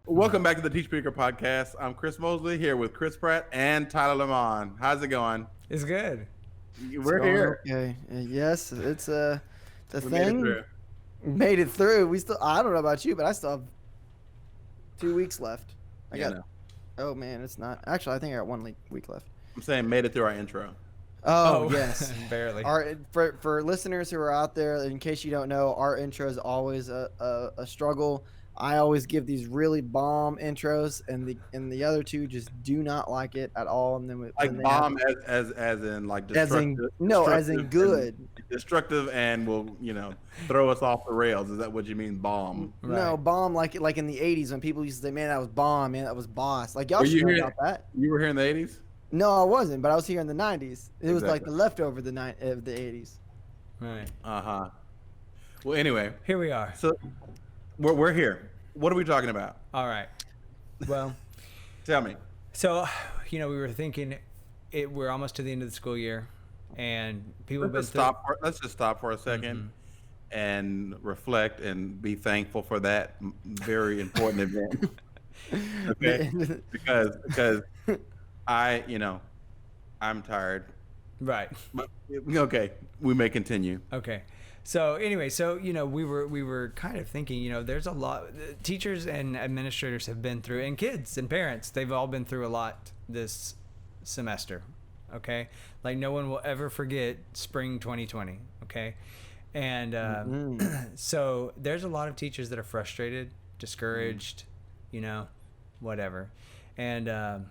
Welcome back to the Teachbigger podcast. I'm Chris Mosley here with Chris Pratt and Tyler Lamont. How's it going? It's good. We're here. Okay. Yes, it's the We made it thing. through. Made it through. We still. I don't know about you, but I still have 2 weeks left. I Yeah, got. no. Oh man, it's not. Actually, I think I got 1 week left. I'm saying made it through our intro. Oh yes. Barely. For listeners who are out there, in case you don't know, our intro is always a struggle. I always give these really bomb intros, and the other two just do not like it at all. And then Like when they bomb as in like as in as in good. destructive and will throw us off the rails. Is that what you mean, bomb? No, Right. bomb like in the 80s when people used to say, "Man, that was bomb. Man, that was boss." Like y'all Were should you know here? about that. You were here in the 80s. No, I wasn't, but I was here in the 90s. It was like Exactly. the leftover of the 80s. Right. Well, anyway, Here we are. so we're here. What are we talking about? All right. Well, Tell me. so we were thinking we're almost to the end of the school year, and people have been Let's just stop for a 2nd and reflect and be thankful for that very important event. Okay, because I'm tired. Right. But okay, we may continue. Okay. So anyway, we were kind of thinking, there's a lot teachers and administrators have been through, and kids and parents, they've all been through a lot this semester. Okay, like no one will ever forget spring 2020. Okay, and so there's a lot of teachers that are frustrated, discouraged, whatever, and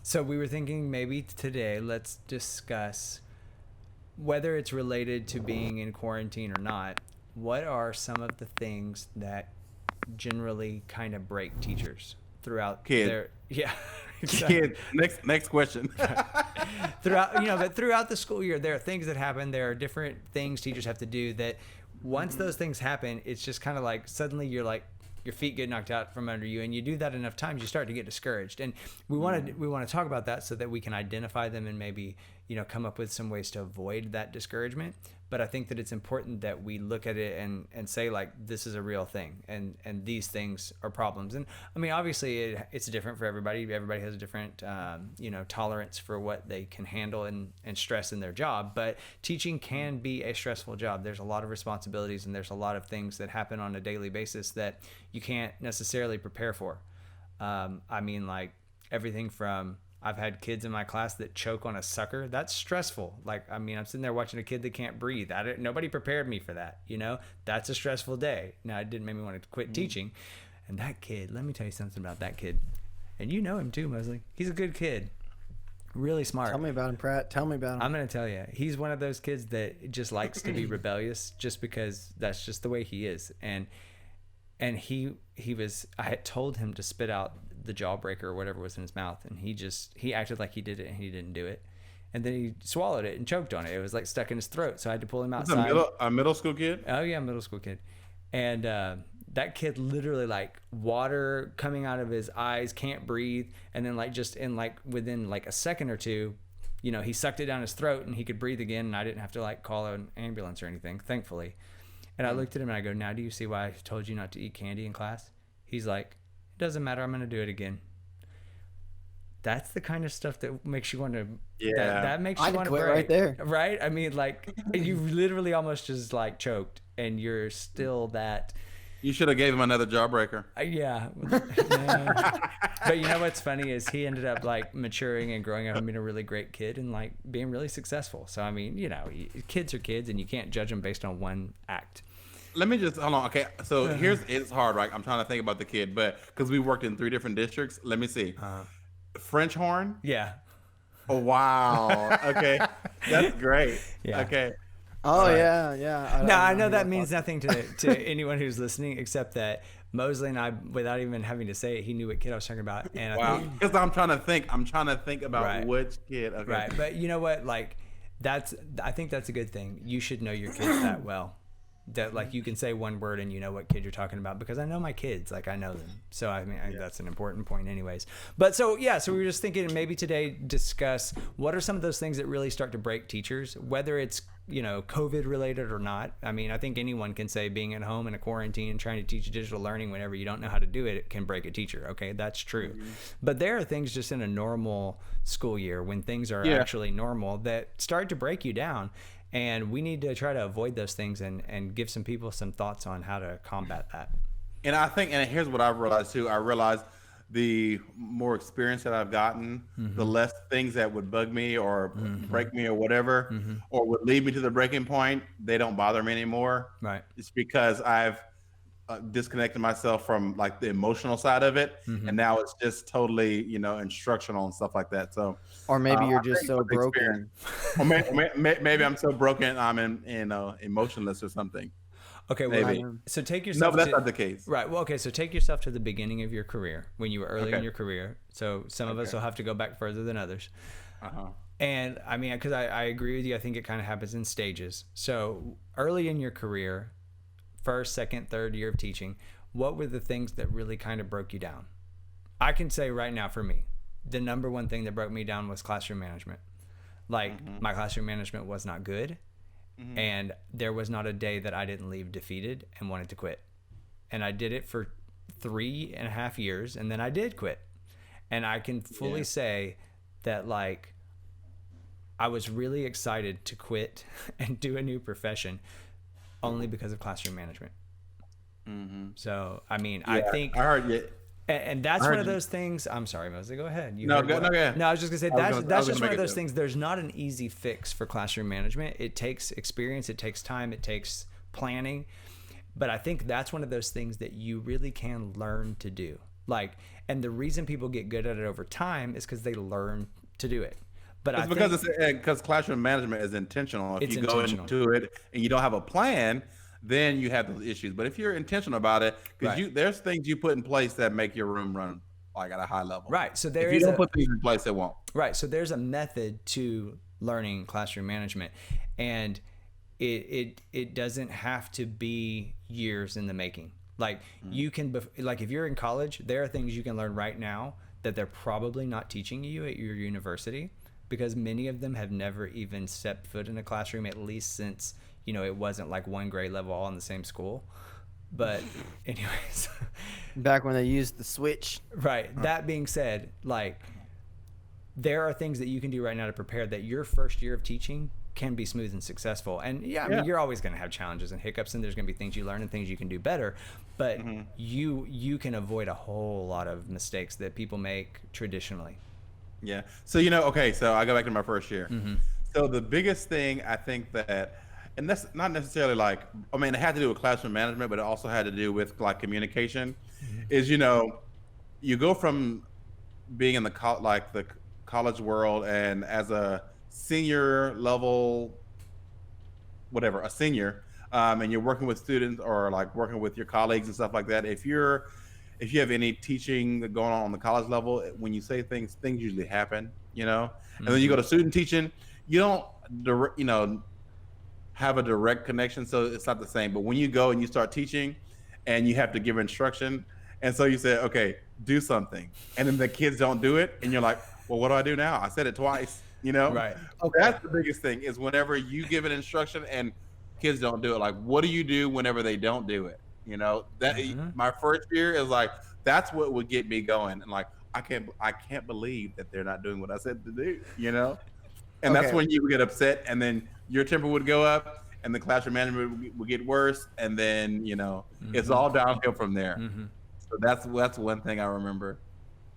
so we were thinking maybe today let's discuss, whether it's related to being in quarantine or not, what are some of the things that generally kind of break teachers throughout their Kid, next question. throughout the school year, there are things that happen. There are different things teachers have to do that once those things happen, it's just kind of like suddenly you're like, your feet get knocked out from under you, and you do that enough times, you start to get discouraged. And we want to talk about that so that we can identify them and maybe come up with some ways to avoid that discouragement. But I think that it's important that we look at it and say, like, this is a real thing, and these things are problems. And I mean, obviously it's different for everybody. Everybody has a different tolerance for what they can handle and stress in their job. But teaching can be a stressful job. There's a lot of responsibilities, and there's a lot of things that happen on a daily basis that you can't necessarily prepare for. I mean, like everything from, I've had kids in my class that choke on a sucker. That's stressful. Like, I mean, I'm sitting there watching a kid that can't breathe. Nobody prepared me for that. That's a stressful day. Now, it didn't make me want to quit teaching. And that kid, let me tell you something about that kid. And you know him too, Mosley. He's a good kid. Really smart. Tell me about him, Pratt. Tell me about him. I'm going to tell you. He's one of those kids that just likes to be rebellious just because that's just the way he is. And he was, I had told him to spit out the jawbreaker or whatever was in his mouth, and he acted like he did it and he didn't do it, and then he swallowed it and choked on it. It was like stuck in his throat, so I had to pull him outside. A middle school kid? Oh yeah, middle school kid. And that kid literally, like, water coming out of his eyes, can't breathe, and then within like a second or two, he sucked it down his throat and he could breathe again, and I didn't have to like call an ambulance or anything, thankfully. And I looked at him and I go, now do you see why I told you not to eat candy in class? He's like, it doesn't matter, I'm going to do it again. That's the kind of stuff that makes you want to, that makes you want to quit break, right there. Right? I mean, like, you literally almost just like choked, and you're still that. You should have gave him another jawbreaker. Yeah. But you know what's funny is he ended up like maturing and growing up and being a really great kid and like being really successful. So, I mean, kids are kids, and you can't judge them based on one act. Let me just, hold on. Okay, so it's hard, right? I'm trying to think about the kid, but because we worked in 3 different districts, let me see. French horn? Yeah. Oh, wow. Okay, that's great. Yeah. Okay. Oh yeah. No, I know that means nothing to anyone who's listening, except that Mosley and I, without even having to say it, he knew what kid I was talking about. And Wow. Because I'm trying to think about Right. which kid. Okay. Right. But you know what? Like, I think that's a good thing. You should know your kids that well. that like you can say one word and you know what kid you're talking about, because I know my kids, like I know them. So I mean, that's an important point anyways. But so we were just thinking maybe today discuss what are some of those things that really start to break teachers, whether it's, you know, COVID related or not. I mean, I think anyone can say being at home in a quarantine and trying to teach digital learning whenever you don't know how to do it, it can break a teacher. Okay, that's true. But there are things just in a normal school year when things are actually normal that start to break you down. And we need to try to avoid those things and give some people some thoughts on how to combat that. And I think, and here's what I've realized too. I realized the more experience that I've gotten, the less things that would bug me or break me or whatever, or would lead me to the breaking point, they don't bother me anymore. Right. It's because I've disconnected myself from like the emotional side of it, and now it's just totally, you know, instructional and stuff like that. So, or maybe you're just so broken, or maybe I'm so broken I'm emotionless or something. Okay, well, maybe. So take yourself. No, but that's not the case. Right. Well, okay. So take yourself to the beginning of your career when you were early in your career. So some of us will have to go back further than others. And I mean, because I agree with you. I think it kind of happens in stages. So early in your career, first, second, third year of teaching, what were the things that really kind of broke you down? I can say right now for me, the number one thing that broke me down was classroom management. Like my classroom management was not good. And there was not a day that I didn't leave defeated and wanted to quit. And I did it for 3.5 years, and then I did quit. And I can fully say that, like, I was really excited to quit and do a new profession only because of classroom management. So, I mean, I think... I heard you. And that's one of those things. I'm sorry, Mosey. Go ahead. No, go ahead. No, I was just gonna say that's just one of those things. There's not an easy fix for classroom management. It takes experience. It takes time. It takes planning. But I think that's one of those things that you really can learn to do. Like, and the reason people get good at it over time is because they learn to do it. But it's because classroom management is intentional. If you go into it and you don't have a plan, then you have those issues. But if you're intentional about it, because there's things you put in place that make your room run like at a high level. Right. So if you don't put things in place, it won't. Right. So there's a method to learning classroom management, and it doesn't have to be years in the making. Like you can, like if you're in college, there are things you can learn right now that they're probably not teaching you at your university, because many of them have never even stepped foot in a classroom, at least since, you know, it wasn't like one grade level all in the same school. But anyways. Back when they used the switch. Right. That being said, like there are things that you can do right now to prepare that your first year of teaching can be smooth and successful. And I mean, you're always going to have challenges and hiccups, and there's going to be things you learn and things you can do better. But you can avoid a whole lot of mistakes that people make traditionally. Yeah. So, you know, okay, so I go back to my first year. So the biggest thing I think that, and that's not necessarily like, I mean, it had to do with classroom management, but it also had to do with like communication, is, you know, you go from being in the college world and as a senior level, whatever, a senior, and you're working with students or like working with your colleagues and stuff like that. If you have any teaching going on the college level, when you say things usually happen, you know, and then you go to student teaching, you don't, you know, have a direct connection, so it's not the same. But when you go and you start teaching and you have to give instruction, and so you say, okay, do something, and then the kids don't do it, and you're like, well, what do I do now? I said it twice, you know? Right. Okay. That's the biggest thing, is whenever you give an instruction and kids don't do it, like, what do you do whenever they don't do it? You know, that my first year is like, that's what would get me going. And like, I can't believe that they're not doing what I said to do, you know? And that's when you would get upset, and then your temper would go up, and the classroom management would get worse, and then, you know, it's all downhill from there. So that's one thing I remember.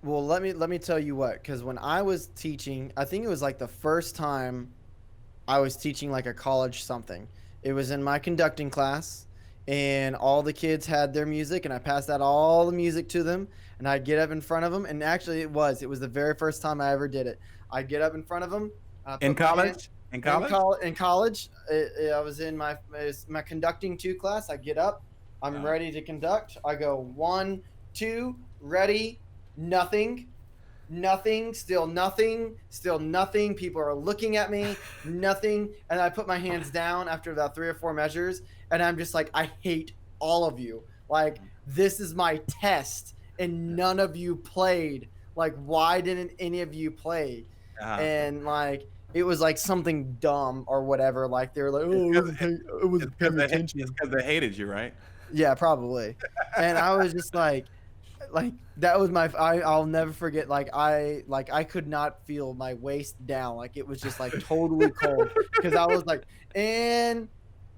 Well, let me tell you what, because when I was teaching, I think it was like the first time I was teaching like a college something. It was in my conducting class, and all the kids had their music, and I passed out all the music to them, and I'd get up in front of them, and actually it was the very first time I ever did it. I'd get up in front of them. In college? In college, I was in my conducting 2 class. I get up, I'm ready to conduct. I go 1, 2, ready, nothing. nothing, still nothing, still nothing. People are looking at me, nothing. And I put my hands down after about 3 or 4 measures, and I'm just like, I hate all of you. Like, this is my test, and none of you played. Like, why didn't any of you play? And like, it was like something dumb or whatever. Like, they were like, oh, it was paying attention. It's because they hated you, right? Yeah, probably. And I was just like that was I'll never forget. I could not feel my waist down. Like, it was just like totally cold, because I was like, and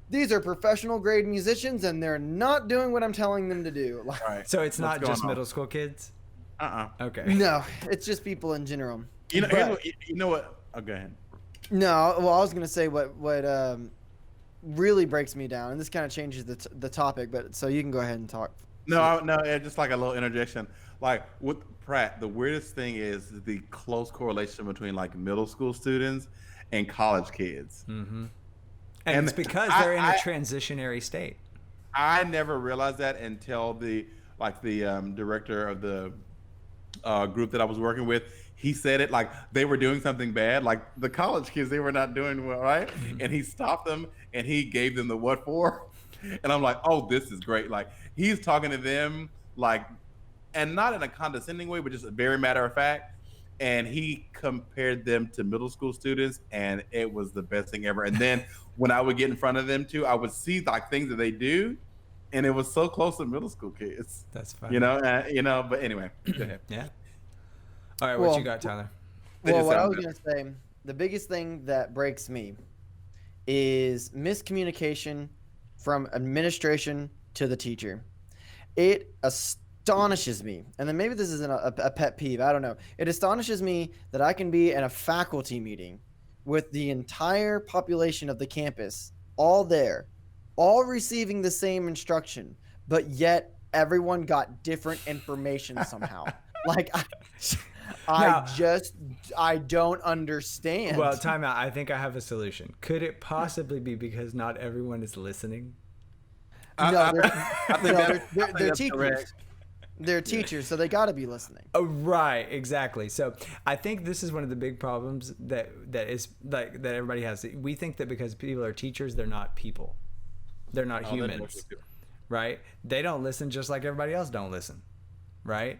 these are professional grade musicians, and they're not doing what I'm telling them to do. Like, Right. So it's What's not just going on? middle school kids? Okay. no, it's just people in general. You know, But- you know what? Oh, go ahead. No, well, I was gonna say what really breaks me down, and this kind of changes the topic, but so you can go ahead and talk. No, yeah, just like a little interjection. Like with Pratt, the weirdest thing is the close correlation between like middle school students and college kids. Mm-hmm. And And it's because they're in a transitionary state. I never realized that until the director of the group that I was working with. He said it like they were doing something bad, like the college kids, they were not doing well, right? And he stopped them and he gave them the what for. And I'm like, oh, this is great. Like, he's talking to them like, and not in a condescending way, but just a very matter of fact. And he compared them to middle school students, and it was the best thing ever. And then when I would get in front of them too, I would see like things that they do, and it was so close to middle school kids. That's fine. You know. But anyway, go ahead. Yeah. All right, Well, what you got, Tyler? They Well, just what I sound was good. gonna say, the biggest thing that breaks me is miscommunication from administration to the teacher. It astonishes me, and then maybe this isn't a pet peeve, I don't know. It astonishes me that I can be in a faculty meeting with the entire population of the campus, all there, all receiving the same instruction, but yet everyone got different information somehow. Like, I don't understand. Well, time out. I think I have a solution. Could it possibly be because not everyone is listening? No, I think they're that's teachers. correct. They're teachers, so they got to be listening. Oh, right, exactly. So I think this is one of the big problems that is like that everybody has. We think that because people are teachers, they're not people. They're not Oh, they're humans, totally- right? They don't listen just like everybody else don't listen, right?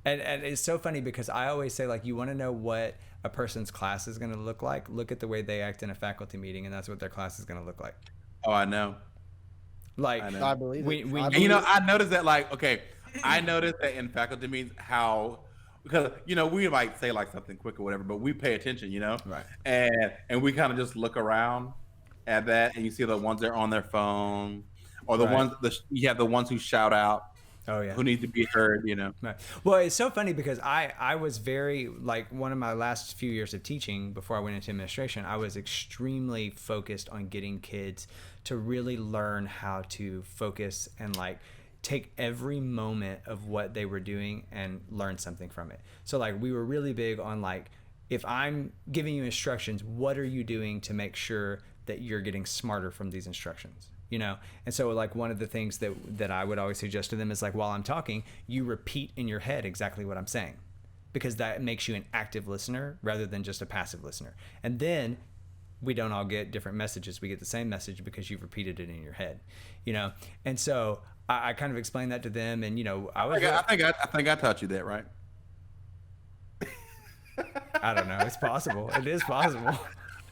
And it's so funny because I always say, like, you want to know what a person's class is going to look like? Look at the way they act in a faculty meeting, and that's what their class is going to look like. Oh, I know. Like, I know. I believe it. we I And I noticed that, like, okay, I noticed that in faculty meetings how, because we might say like something quick or whatever, but we pay attention, Right. and we kind of just look around at that, and you see the ones that are on their phone, or the Right. you have the ones who shout out, Oh yeah. who need to be heard, Right. Well, it's so funny because I was very, like, one of my last few years of teaching before I went into administration, I was extremely focused on getting kids to really learn how to focus and like take every moment of what they were doing and learn something from it. So like we were really big on like, if I'm giving you instructions, what are you doing to make sure that you're getting smarter from these instructions? And so like one of the things that I would always suggest to them is like, while I'm talking, you repeat in your head exactly what I'm saying, because that makes you an active listener rather than just a passive listener. And then we don't all get different messages. We get the same message because you've repeated it in your head, And so I kind of explained that to them, and I think I taught you that, right? I don't know. It's possible. It is possible.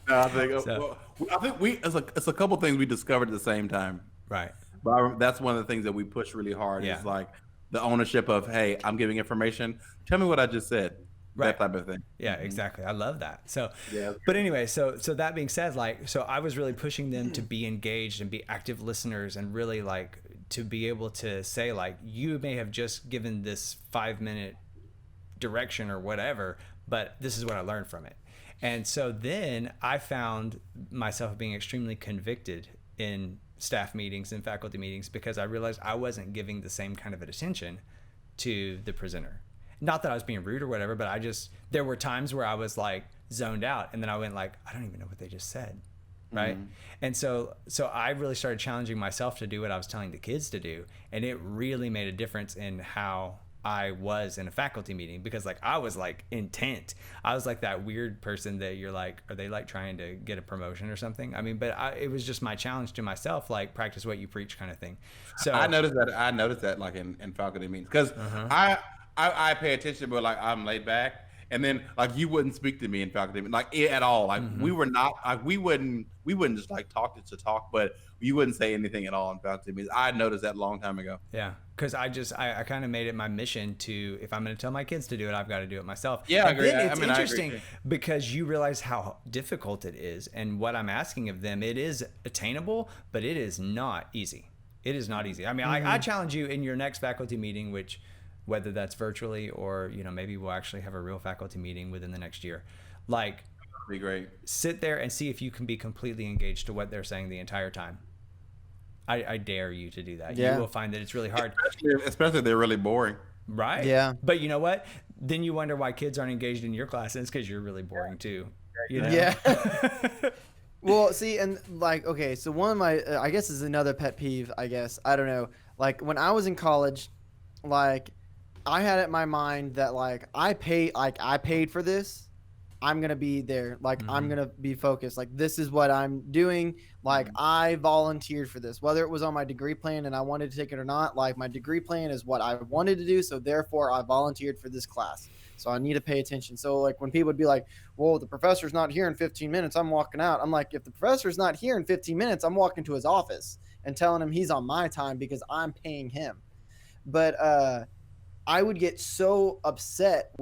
No, I think So- I think it's a couple things we discovered at the same time. Right. But that's one of the things that we push really hard Yeah. is like the ownership of, hey, I'm giving information. Tell me what I just said. Right. That type of thing. Yeah, exactly. I love that. So, Yeah. but anyway, so that being said, like, so I was really pushing them to be engaged and be active listeners, and really like to be able to say, like, you may have just given this 5-minute direction or whatever, but this is what I learned from it. And so then I found myself being extremely convicted in staff meetings and faculty meetings because I realized I wasn't giving the same kind of attention to the presenter. Not that I was being rude or whatever, but there were times where I was like zoned out, and then I went like, I don't even know what they just said. Right. Mm-hmm. And so I really started challenging myself to do what I was telling the kids to do. And it really made a difference in how I was in a faculty meeting, because like I was like intent. I was like that weird person that you're like, are they like trying to get a promotion or something? I mean, but it was just my challenge to myself, like practice what you preach kind of thing. So I noticed that. I noticed that like in faculty meetings because I pay attention, but like I'm laid back, and then like you wouldn't speak to me in faculty like at all. Like we were not like we wouldn't just like talk to talk, but you wouldn't say anything at all in faculty meetings. I noticed that a long time ago. yeah, because I kind of made it my mission to, if I'm going to tell my kids to do it, I've got to do it myself. Yeah, I and agree. then it's I mean, I agree interesting too. because you realize how difficult it is, and what I'm asking of them. It is attainable, but it is not easy. It is not easy. I mean, I challenge you in your next faculty meeting, which, whether that's virtually or, you know, maybe we'll actually have a real faculty meeting within the next year. Like, Be great. sit there and see if you can be completely engaged to what they're saying the entire time. I dare you to do that. Yeah. You will find that it's really hard. Especially if they're really boring. Right? Yeah. But you know what? Then you wonder why kids aren't engaged in your class, and it's because you're really boring too. You know? Yeah. Well, see, and like, okay, so one of my, I guess is another pet peeve, I guess. I don't know. Like, when I was in college, like, I had it in my mind that, like, I paid for this. I'm going to be there. Like, I'm going to be focused. Like, this is what I'm doing. Like, I volunteered for this, whether it was on my degree plan and I wanted to take it or not. Like, my degree plan is what I wanted to do. So therefore I volunteered for this class. So I need to pay attention. So like when people would be like, well, the professor's not here in 15 minutes, I'm walking out. I'm like, if the professor's not here in 15 minutes, I'm walking to his office and telling him he's on my time because I'm paying him. But I would get so upset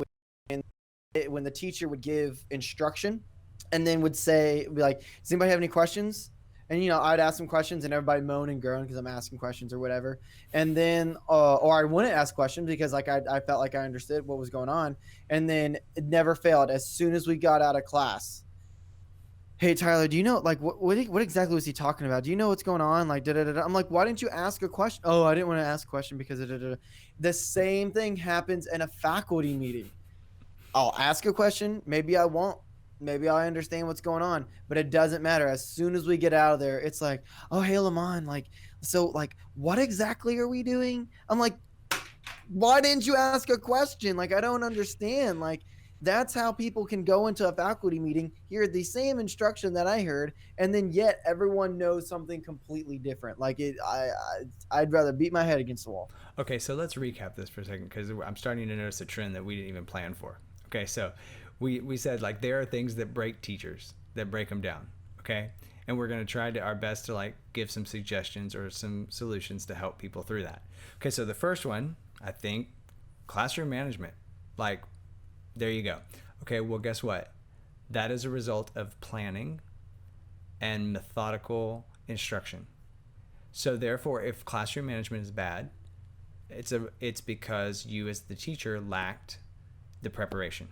when the teacher would give instruction and then would say, be like, does anybody have any questions? And, you know, I'd ask some questions and everybody moan and groan because I'm asking questions or whatever. And then, or I wouldn't ask questions because like I felt like I understood what was going on. And then it never failed. As soon as we got out of class, hey, Tyler, do you know, like, what exactly was he talking about? Do you know what's going on? Like, da-da-da-da. I'm like, why didn't you ask a question? Oh, I didn't want to ask a question because da-da-da-da. The same thing happens in a faculty meeting. I'll ask a question. Maybe I won't. Maybe I understand what's going on, but it doesn't matter. As soon as we get out of there, it's like, oh, hey, Lamont, like, so, like, what exactly are we doing? I'm like, why didn't you ask a question? Like, I don't understand. Like, that's how people can go into a faculty meeting, hear the same instruction that I heard, and then yet everyone knows something completely different. Like, I'd rather beat my head against the wall. Okay, so let's recap this for a second, because I'm starting to notice a trend that we didn't even plan for. Okay, so we said, like, there are things that break teachers, that break them down, okay? And we're going to try our best to, like, give some suggestions or some solutions to help people through that. Okay, so the first one, I think, classroom management. Like, there you go. Okay, well, guess what? That is a result of planning and methodical instruction. So therefore, if classroom management is bad, it's because you as the teacher lacked the preparation,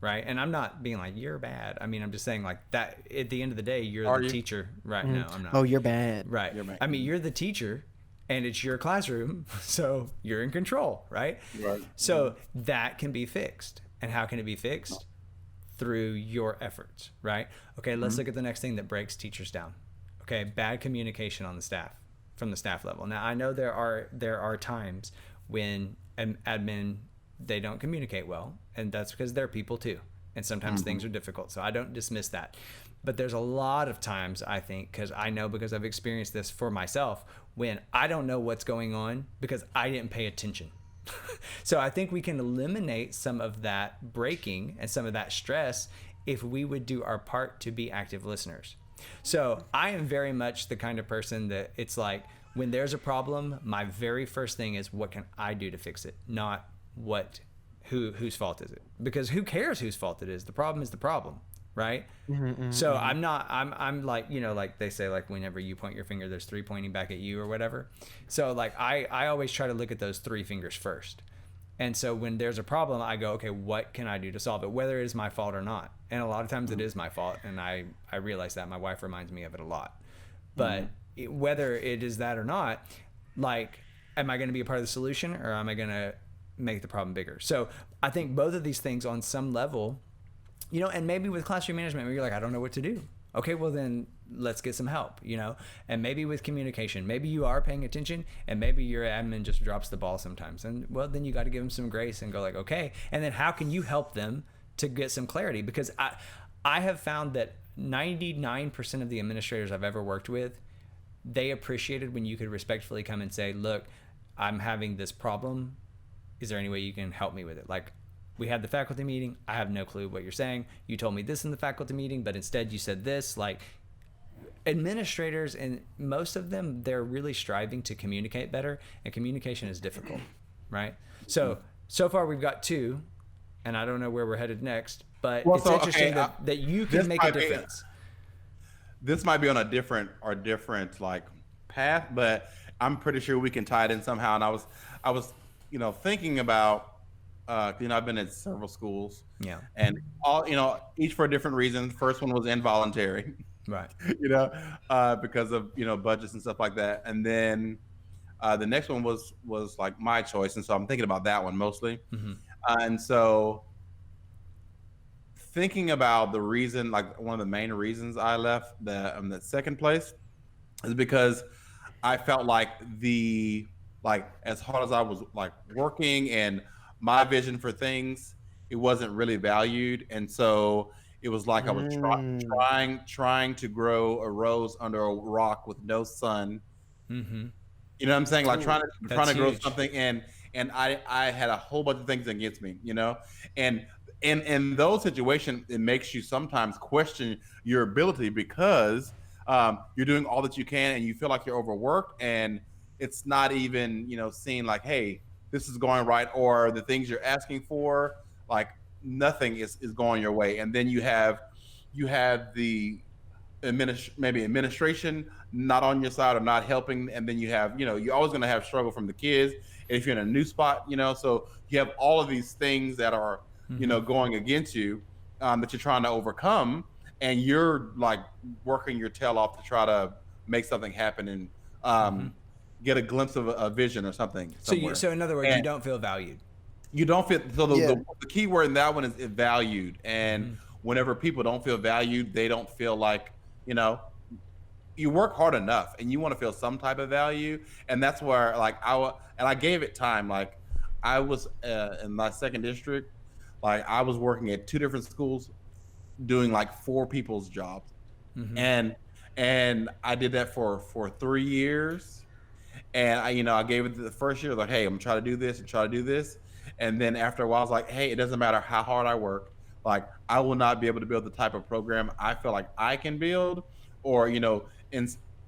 right? And I'm not being like, you're bad. I mean, I'm just saying, like, that at the end of the day, you're the teacher. Right? No, I'm not. Oh, you're bad. Right. You're bad. I mean, you're the teacher and it's your classroom, so you're in control, right? Right. So that can be fixed. And how can it be fixed? Through your efforts, right? Okay, let's look at the next thing that breaks teachers down. Okay, bad communication on the staff, from the staff level. Now, I know there are times when admin, they don't communicate well, and that's because they're people too. And sometimes things are difficult, so I don't dismiss that. But there's a lot of times, I think, because I've experienced this for myself, when I don't know what's going on because I didn't pay attention. So I think we can eliminate some of that breaking and some of that stress if we would do our part to be active listeners. So I am very much the kind of person that it's like, when there's a problem, my very first thing is, what can I do to fix it? Not whose fault is it? Because who cares whose fault it is? The problem is the problem, right? So I'm like, you know, like they say, like, whenever you point your finger, there's three pointing back at you or whatever. So like I always try to look at those three fingers first. And so when there's a problem, I go, okay, what can I do to solve it? Whether it is my fault or not. And a lot of times it is my fault. And I realize that. My wife reminds me of it a lot. But whether it is that or not, like, am I going to be a part of the solution, or am I going to make the problem bigger? So I think both of these things on some level, you know, and maybe with classroom management, where you're like, I don't know what to do. Okay, well then let's get some help, you know. And maybe with communication, maybe you are paying attention, and maybe your admin just drops the ball sometimes, and well, then you got to give them some grace and go like, okay, and then how can you help them to get some clarity? Because I have found that 99% of the administrators I've ever worked with, they appreciated when you could respectfully come and say, look, I'm having this problem, is there any way you can help me with it? Like, we had the faculty meeting, I have no clue what you're saying, you told me this in the faculty meeting, but instead you said this. Like, administrators, and most of them, they're really striving to communicate better, and communication is difficult, right? So far we've got 2, and I don't know where we're headed next, but it's interesting that you can make a difference. This might be on a different like path, but I'm pretty sure we can tie it in somehow. And I was thinking about I've been at several schools, and all each for a different reason. First one was involuntary. Right. Because of budgets and stuff like that, and then the next one was like my choice, and so I'm thinking about that one mostly. And so thinking about the reason, like one of the main reasons I left the second place, is because I felt like as hard as I was like working and my vision for things, it wasn't really valued, and so it was like I was trying to grow a rose under a rock with no sun. You know what I'm saying? Like trying to grow something, and I had a whole bunch of things against me, and in those situations, it makes you sometimes question your ability, because you're doing all that you can, and you feel like you're overworked, and it's not even seen like, hey, this is going right, or the things you're asking for, like nothing is going your way. And then you have the administration not on your side or not helping, and then you have you're always going to have struggle from the kids if you're in a new spot, so you have all of these things that are going against you, that you're trying to overcome, and you're like working your tail off to try to make something happen and get a glimpse of a vision or something somewhere. So in other words, you don't feel valued. You don't feel, so the key word in that one is valued. And whenever people don't feel valued, they don't feel like, you work hard enough, and you want to feel some type of value. And that's where like I gave it time. Like I was in my second district, like I was working at 2 different schools doing like 4 people's jobs. And I did that for 3 years. And I gave it the first year, like, hey, I'm gonna try to do this and try to do this. And then after a while, I was like, hey, it doesn't matter how hard I work. Like, I will not be able to build the type of program I feel like I can build, or,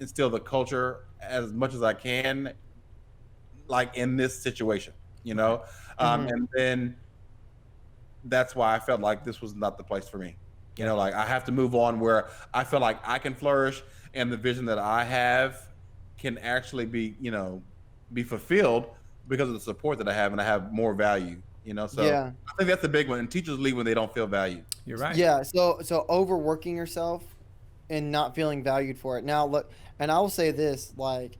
instill the culture as much as I can, like in this situation, and then that's why I felt like this was not the place for me. Like I have to move on where I feel like I can flourish, and the vision that I have can actually be fulfilled because of the support that I have, and I have more value, so I think that's the big one. And teachers leave when they don't feel valued. You're right. Yeah. So overworking yourself and not feeling valued for it. Now look, and I will say this, like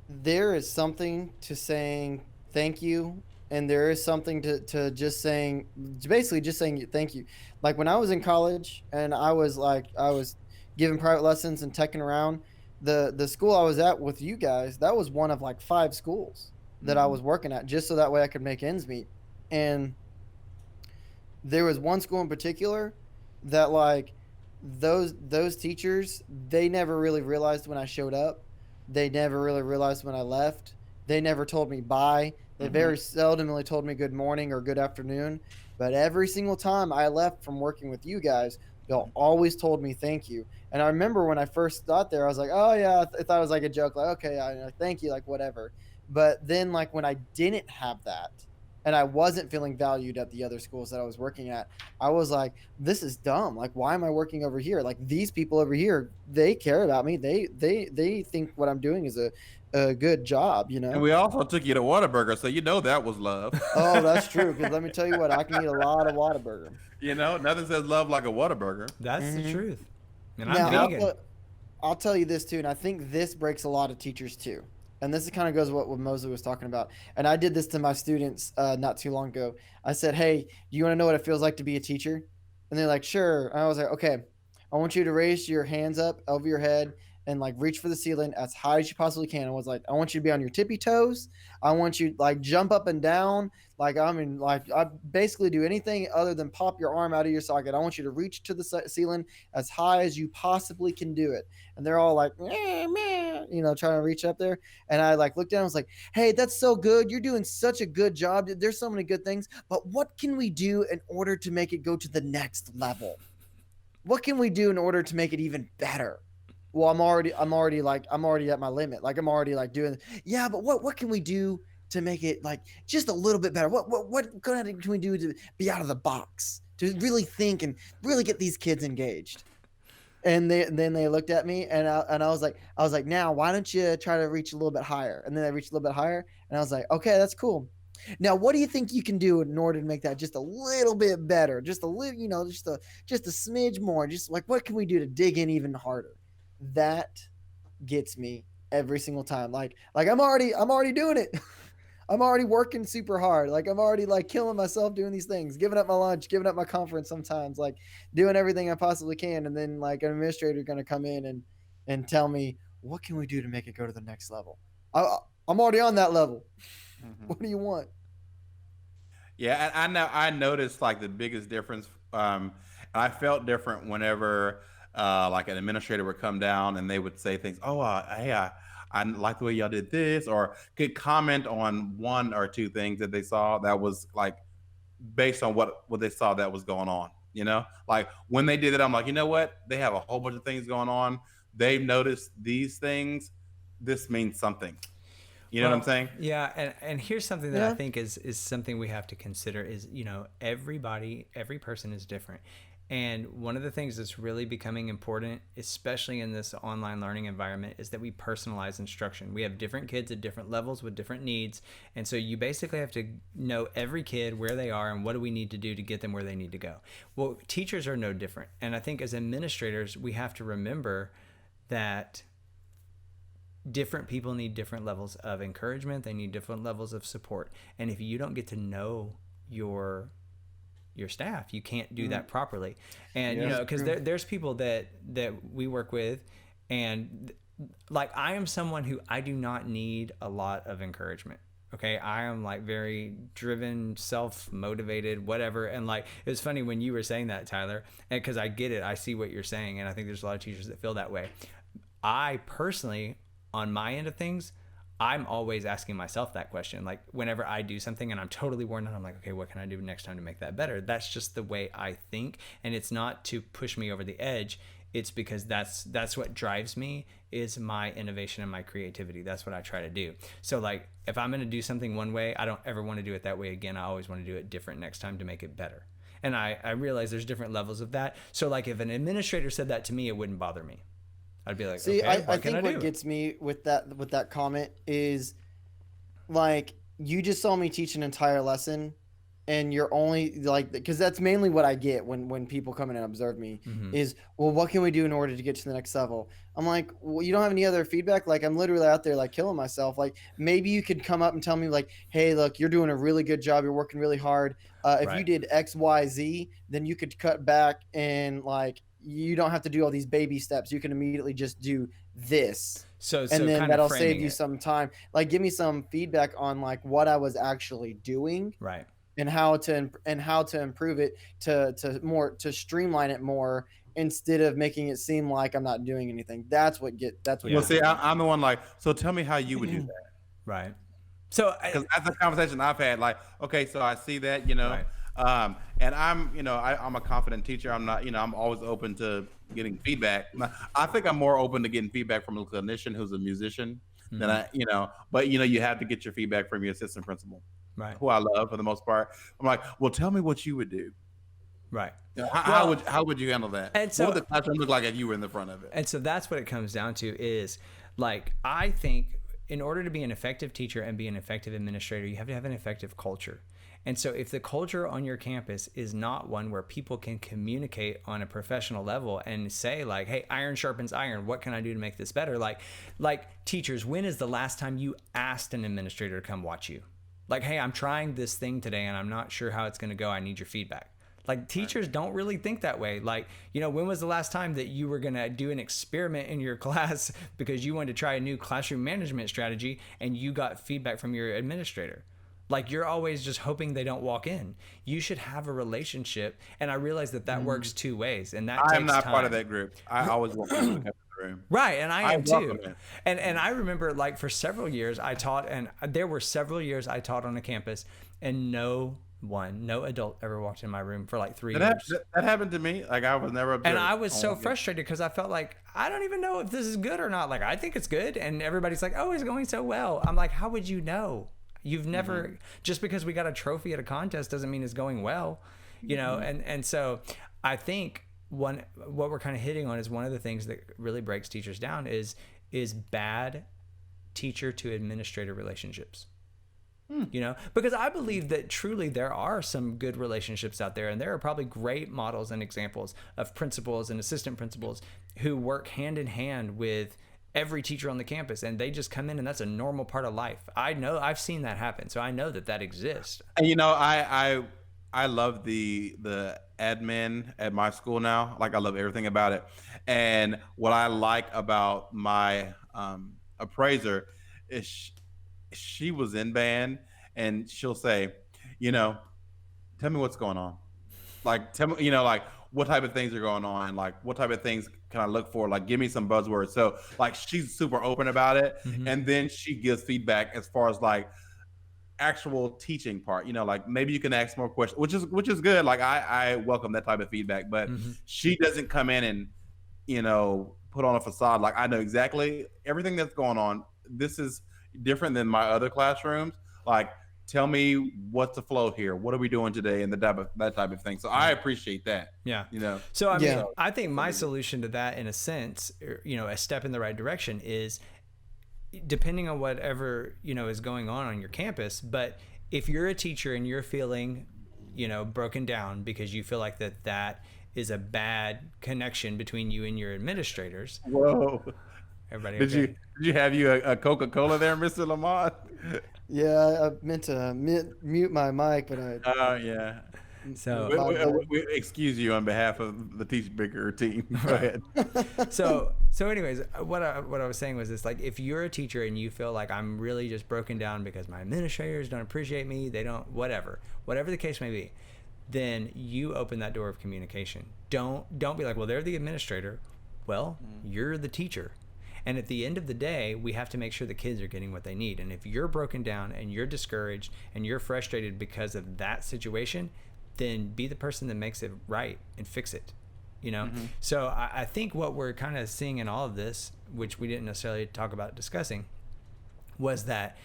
there is something to saying thank you, and there is something to just saying thank you. Like when I was in college and I was giving private lessons and teching around, the school I was at with you guys, that was one of like 5 schools that I was working at, just so that way I could make ends meet. And there was one school in particular that like those teachers, they never really realized when I showed up. They never really realized when I left. They never told me bye. They very seldomly told me good morning or good afternoon. But every single time I left from working with you guys, they'll always told me thank you. And I remember when I first got there, I was like, oh yeah, I thought it was like a joke, like, okay, thank you, like whatever. But then like when I didn't have that, and I wasn't feeling valued at the other schools that I was working at, I was like, this is dumb. Like, why am I working over here? Like these people over here, they care about me. They think what I'm doing is a good job, And we also took you to Whataburger, so that was love. Oh, that's true. Because let me tell you what, I can eat a lot of Whataburger. Nothing says love like a Whataburger. That's the truth. And now, I'm vegan. I'll tell you this too, and I think this breaks a lot of teachers too. And this kind of goes what Mosley was talking about. And I did this to my students not too long ago. I said, hey, do you want to know what it feels like to be a teacher? And they're like, sure. And I was like, okay, I want you to raise your hands up over your head and like reach for the ceiling as high as you possibly can. I was like, I want you to be on your tippy toes. I want you like jump up and down. Like, I mean, like I basically do anything other than pop your arm out of your socket. I want you to reach to the ceiling as high as you possibly can do it. And they're all like, meh, meh, trying to reach up there. And I like looked down and was like, hey, that's so good. You're doing such a good job. There's so many good things. But what can we do in order to make it go to the next level? What can we do in order to make it even better? Well, I'm already at my limit. Like I'm already like doing, yeah, but what can we do to make it like just a little bit better? What can we do to be out of the box, to really think and really get these kids engaged? And then they looked at me and I was like, now why don't you try to reach a little bit higher? And then I reached a little bit higher and I was like, okay, that's cool. Now, what do you think you can do in order to make that just a little bit better? Just a little, just a smidge more. Just like, what can we do to dig in even harder? That gets me every single time. Like I'm already doing it. I'm already working super hard. Like I'm already like killing myself doing these things, giving up my lunch, giving up my conference sometimes, like doing everything I possibly can. And then like an administrator going to come in and tell me, what can we do to make it go to the next level? I'm already on that level. Mhm. What do you want? Yeah, and I noticed like the biggest difference, and I felt different whenever like an administrator would come down and they would say things. Oh, hey, I like the way y'all did this, or could comment on one or two things that they saw that was like based on what they saw that was going on. Like when they did it, I'm like, you know what? They have a whole bunch of things going on. They've noticed these things. This means something. You know what I'm Well, saying? yeah, and here's something that I Yeah. think is something we have to consider is, every person is different. And one of the things that's really becoming important, especially in this online learning environment, is that we personalize instruction. We have different kids at different levels with different needs. And so you basically have to know every kid, where they are, and what do we need to do to get them where they need to go. Well, teachers are no different. And I think as administrators, we have to remember that different people need different levels of encouragement. They need different levels of support. And if you don't get to know your staff, you can't do that properly. And Yeah, because there's people that we work with, and like I am someone who I do not need a lot of encouragement. Okay, I am like very driven, self-motivated, whatever. And like it was funny when you were saying that, Tyler, and because I get it, I see what you're saying, and I think there's a lot of teachers that feel that way. I personally, on my end of things, I'm always asking myself that question. Like whenever I do something and I'm totally worn out, I'm like, okay, what can I do next time to make that better? That's just the way I think. And it's not to push me over the edge. It's because that's what drives me, is my innovation and my creativity. That's what I try to do. So like if I'm going to do something one way, I don't ever want to do it that way again. I always want to do it different next time to make it better. And I realize there's different levels of that. So like if an administrator said that to me, it wouldn't bother me. I'd be like, See, okay, I what can I think do? what gets me with that comment is like you just saw me teach an entire lesson and you're only like, because that's mainly what I get when people come in and observe me is, well, what can we do in order to get to the next level? I'm like, well, you don't have any other feedback? Like I'm literally out there like killing myself. Like maybe you could come up and tell me like, hey, look, you're doing a really good job, you're working really hard. If you Right. did XYZ, then you could cut back and like you don't have to do all these baby steps, you can immediately just do this, So and then kind of that'll save framing you it. some time. Like give me some feedback on like what I was actually doing Right. and how to improve it, to streamline it more, instead of making it seem like I'm not doing anything. That's what Well, Yeah. gets see, me. I'm the one like, so tell me how you would do that. Right. So Because that's a conversation I've had. Like, okay, so I see that, Right. and I'm a confident teacher. I'm not, I'm always open to getting feedback. I think I'm more open to getting feedback from a clinician who's a musician than but you have to get your feedback from your assistant principal, Right. who I love for the most part. I'm like, well, tell me what you would do. Right. How would you handle that? And What would so the classroom look like if you were in the front of it? And so that's what it comes down to is like, I think in order to be an effective teacher and be an effective administrator, you have to have an effective culture. And so if the culture on your campus is not one where people can communicate on a professional level and say like, hey, iron sharpens iron, what can I do to make this better? Like teachers, when is the last time you asked an administrator to come watch you? Like, hey, I'm trying this thing today and I'm not sure how it's going to go. I need your feedback. Like teachers don't really think that way. Like, when was the last time that you were going to do an experiment in your class because you wanted to try a new classroom management strategy and you got feedback from your administrator? Like, you're always just hoping they don't walk in. You should have a relationship. And I realize that works two ways. And that I'm takes not time. part of that group. I always want people to come in the room. Right, and I am welcome too. it. And I remember, like, for several years I taught, and there were several years I taught on a campus, and no adult ever walked in my room for like 3 years. That happened to me. Like, I was never observed. And I was so frustrated because I felt like, I don't even know if this is good or not. Like, I think it's good, and everybody's like, oh, it's going so well. I'm like, how would you know? You've never, just because we got a trophy at a contest doesn't mean it's going well, and so I think what we're kind of hitting on is one of the things that really breaks teachers down is bad teacher to administrator relationships. Because I believe that truly there are some good relationships out there, and there are probably great models and examples of principals and assistant principals who work hand in hand with every teacher on the campus, and they just come in, and that's a normal part of life. I know, I've seen that happen, so I know that exists. And I love the admin at my school now. Like, I love everything about it. And what I like about my appraiser is she was in band, and she'll say, tell me what's going on. Like, tell me, like, what type of things are going on? Like, what type of things can I look for? Like, give me some buzzwords. So, like, she's super open about it. Mm-hmm. And then she gives feedback as far as, like, actual teaching part. Like, maybe you can ask more questions, which is good. Like, I welcome that type of feedback. But she doesn't come in and, put on a facade. Like, I know exactly everything that's going on. This is different than my other classrooms. Like, tell me what's the flow here. What are we doing today? And that type of thing. So I appreciate that. Yeah. So I mean, I think my solution to that, in a sense, a step in the right direction is, depending on whatever, is going on your campus. But if you're a teacher and you're feeling, broken down because you feel like that is a bad connection between you and your administrators. Whoa. Everybody. Did you have a Coca-Cola there, Mr. Lamont? Yeah, I meant to mute my mic, but I. Oh, yeah. So we excuse you on behalf of the teachbigger team. Go ahead. So anyways, what I was saying was this: like, if you're a teacher and you feel like, I'm really just broken down because my administrators don't appreciate me, they don't, whatever the case may be, then you open that door of communication. Don't be like, well, they're the administrator. Well, you're the teacher. And at the end of the day, we have to make sure the kids are getting what they need. And if you're broken down and you're discouraged and you're frustrated because of that situation, then be the person that makes it right and fix it. So I think what we're kind of seeing in all of this, which we didn't necessarily talk about discussing, was that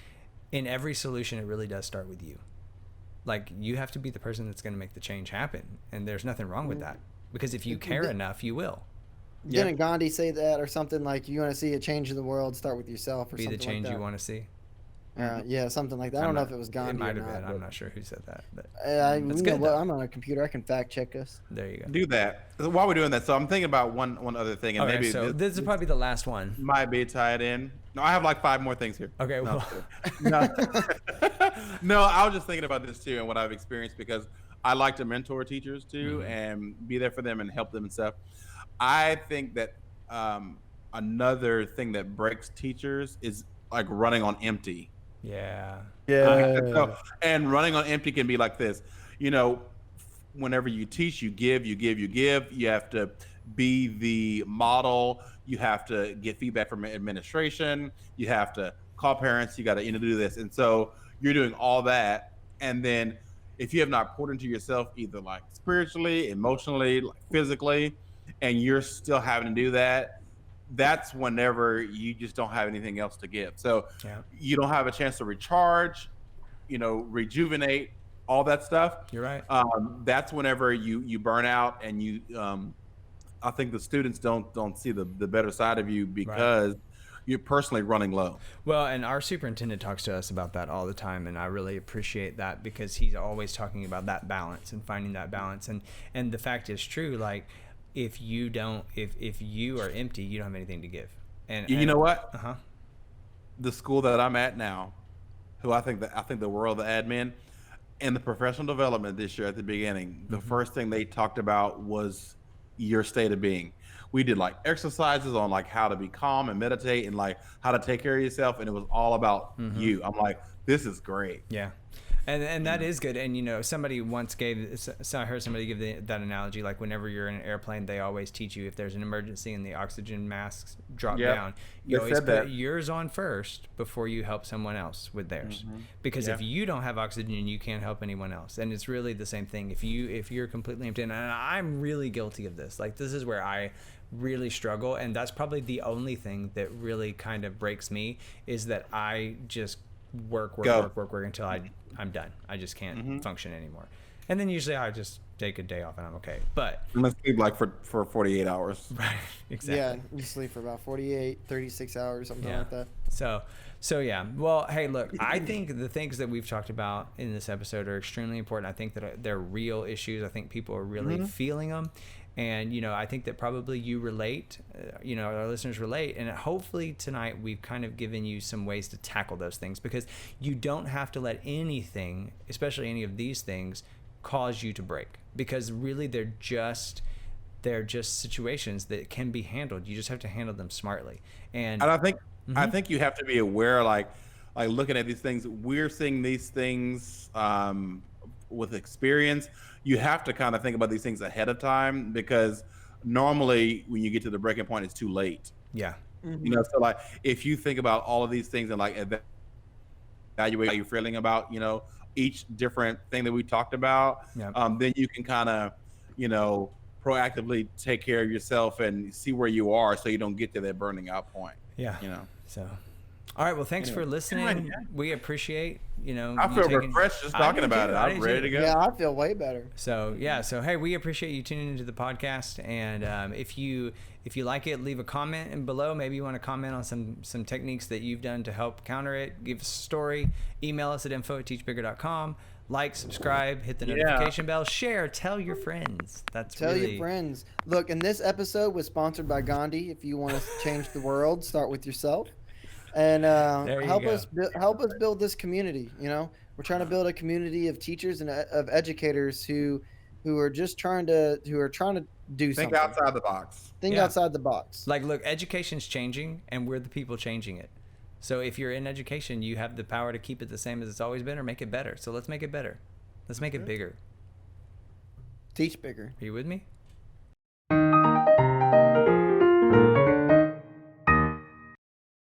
in every solution, it really does start with you. Like, you have to be the person that's going to make the change happen. And there's nothing wrong with that, because if you care enough, you will. Didn't Gandhi say that or something, like, you want to see a change in the world, start with yourself, or be something the change like that? you want to see? Yeah, something like that. I don't know if it was Gandhi It might or have not. been. I'm not sure who said that. But That's good, I'm on a computer. I can fact check us. there you go. Do that. While we're doing that, so I'm thinking about one other thing, and Okay, maybe so this is probably the last one. might be tied in. No, I have like 5 more things here. Okay, No, well, no, I was just thinking about this too, and what I've experienced, because I like to mentor teachers too, and be there for them and help them and stuff. I think that another thing that breaks teachers is like running on empty. yeah. And running on empty can be like this. Whenever you teach, you give. You have to be the model. You have to get feedback from administration. You have to call parents. You got to do this. And so you're doing all that. And then if you have not poured into yourself, either like spiritually, emotionally, like physically, and you're still having to do that, that's whenever you just don't have anything else to give. So you don't have a chance to recharge, rejuvenate, all that stuff. You're right. That's whenever you burn out, and you I think the students don't see the better side of you, because you're personally running low. Well, and our superintendent talks to us about that all the time, and I really appreciate that, because he's always talking about that balance and finding that balance. And the fact is true, like, if you are empty, you don't have anything to give. And you know what? The school that I'm at now, who I think the world of the admin, in the professional development this year at the beginning, the first thing they talked about was your state of being. We did like exercises on like how to be calm and meditate and like how to take care of yourself, and it was all about you. I'm like, this is great. Yeah. And that is good. And, you know, somebody once so I heard somebody give that analogy, like whenever you're in an airplane, they always teach you if there's an emergency and the oxygen masks drop down, you They always said put that. yours on first before you help someone else with theirs. Because if you don't have oxygen, you can't help anyone else. And it's really the same thing. If you're completely empty, and I'm really guilty of this. Like, this is where I really struggle. And that's probably the only thing that really kind of breaks me, is that I just work until I'm done. I just can't function anymore. And then usually I just take a day off and I'm okay. But I'm gonna sleep like for 48 hours. right, exactly. Yeah, you sleep for about 48, 36 hours, something like that. So yeah. Well, hey, look, I think the things that we've talked about in this episode are extremely important. I think that they're real issues. I think people are really feeling them. And, you know, I think that probably you relate, you know, our listeners relate. And hopefully tonight we've kind of given you some ways to tackle those things, because you don't have to let anything, especially any of these things, cause you to break, because really they're just situations that can be handled. You just have to handle them smartly. And I think you have to be aware, like looking at these things, we're seeing these things with experience. You have to kind of think about these things ahead of time, because normally when you get to the breaking point, it's too late. Yeah. You know, so like if you think about all of these things and like evaluate how you're feeling about, you know, each different thing that we talked about, then you can kind of, you know, proactively take care of yourself and see where you are, so you don't get to that burning out point. Yeah. You know. So, all right. Well, thanks for listening. We appreciate, you know, I feel refreshed just talking about it. I'm ready to go. Yeah, I feel way better. So yeah. So hey, we appreciate you tuning into the podcast. And if you like it, leave a comment in below. Maybe you want to comment on some techniques that you've done to help counter it. Give us a story. Email us at info@teachbigger.com. Like, subscribe, hit the notification bell, share, tell your friends. Tell your friends. Look, and this episode was sponsored by Gandhi. If you want to change the world, start with yourself. And help us build this community. You know, we're trying to build a community of teachers and of educators who are just trying to do something. Think outside the box. Think outside the box. Like, look, education's changing, and we're the people changing it. So if you're in education, you have the power to keep it the same as it's always been, or make it better. So let's make it better. Let's make it bigger. Teach bigger. Are you with me?